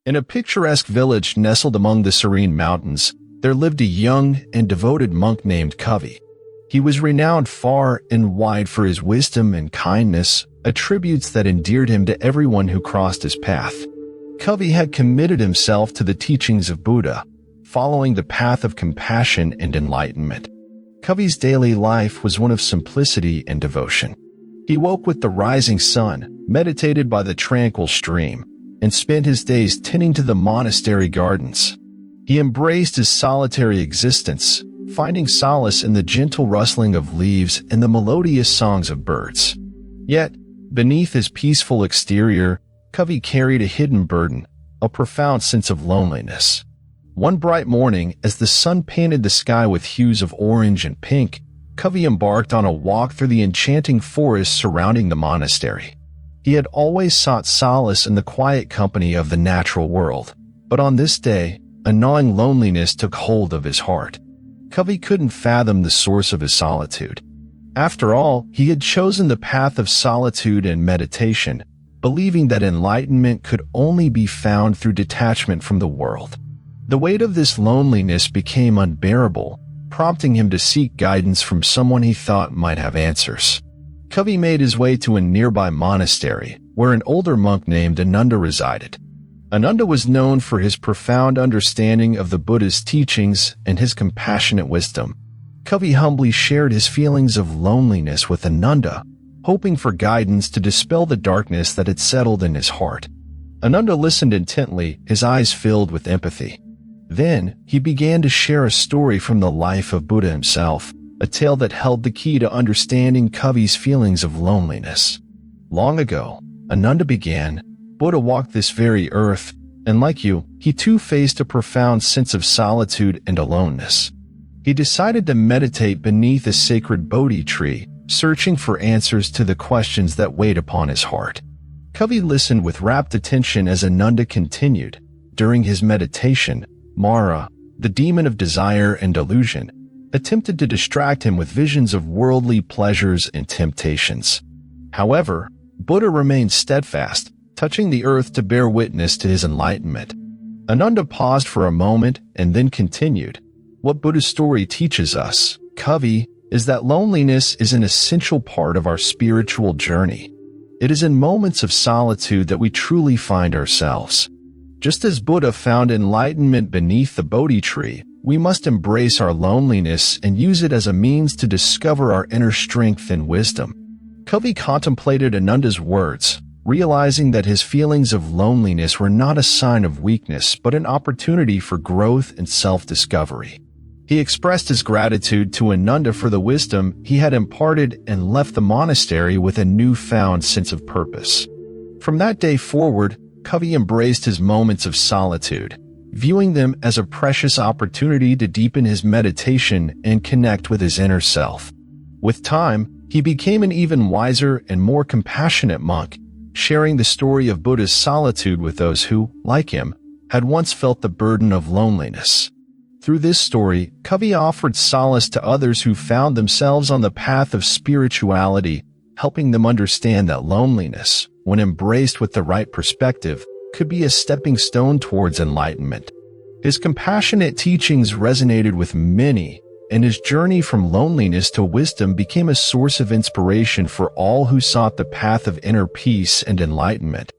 In a picturesque village nestled among the serene mountains, there lived a young and devoted monk named Kavi. He was renowned far and wide for his wisdom and kindness, attributes that endeared him to everyone who crossed his path. Kavi had committed himself to the teachings of Buddha, following the path of compassion and enlightenment. Kavi's daily life was one of simplicity and devotion. He woke with the rising sun, meditated by the tranquil stream, and spent his days tending to the monastery gardens. He embraced his solitary existence, finding solace in the gentle rustling of leaves and the melodious songs of birds. Yet, beneath his peaceful exterior, Kavi carried a hidden burden, a profound sense of loneliness. One bright morning, as the sun painted the sky with hues of orange and pink, Kavi embarked on a walk through the enchanting forest surrounding the monastery. He had always sought solace in the quiet company of the natural world, but on this day, a gnawing loneliness took hold of his heart. Kavi couldn't fathom the source of his solitude. After all, he had chosen the path of solitude and meditation, believing that enlightenment could only be found through detachment from the world. The weight of this loneliness became unbearable, prompting him to seek guidance from someone he thought might have answers. Kavi made his way to a nearby monastery, where an older monk named Ananda resided. Ananda was known for his profound understanding of the Buddhist teachings and his compassionate wisdom. Kavi humbly shared his feelings of loneliness with Ananda, hoping for guidance to dispel the darkness that had settled in his heart. Ananda listened intently, his eyes filled with empathy. Then, he began to share a story from the life of Buddha himself, a tale that held the key to understanding Kavi's feelings of loneliness. Long ago, Ananda began, Buddha walked this very earth, and like you, he too faced a profound sense of solitude and aloneness. He decided to meditate beneath a sacred Bodhi tree, searching for answers to the questions that weighed upon his heart. Kavi listened with rapt attention as Ananda continued. During his meditation, Mara, the demon of desire and delusion, attempted to distract him with visions of worldly pleasures and temptations. However, Buddha remained steadfast, touching the earth to bear witness to his enlightenment. Ananda paused for a moment and then continued. What Buddha's story teaches us, Kavi, is that loneliness is an essential part of our spiritual journey. It is in moments of solitude that we truly find ourselves. Just as Buddha found enlightenment beneath the Bodhi tree, we must embrace our loneliness and use it as a means to discover our inner strength and wisdom. Kavi contemplated Ananda's words, realizing that his feelings of loneliness were not a sign of weakness but an opportunity for growth and self-discovery. He expressed his gratitude to Ananda for the wisdom he had imparted and left the monastery with a newfound sense of purpose. From that day forward, Kavi embraced his moments of solitude, viewing them as a precious opportunity to deepen his meditation and connect with his inner self. With time, he became an even wiser and more compassionate monk, sharing the story of Buddha's solitude with those who, like him, had once felt the burden of loneliness. Through this story, Kavi offered solace to others who found themselves on the path of spirituality, helping them understand that loneliness, when embraced with the right perspective, could be a stepping stone towards enlightenment. His compassionate teachings resonated with many, and his journey from loneliness to wisdom became a source of inspiration for all who sought the path of inner peace and enlightenment.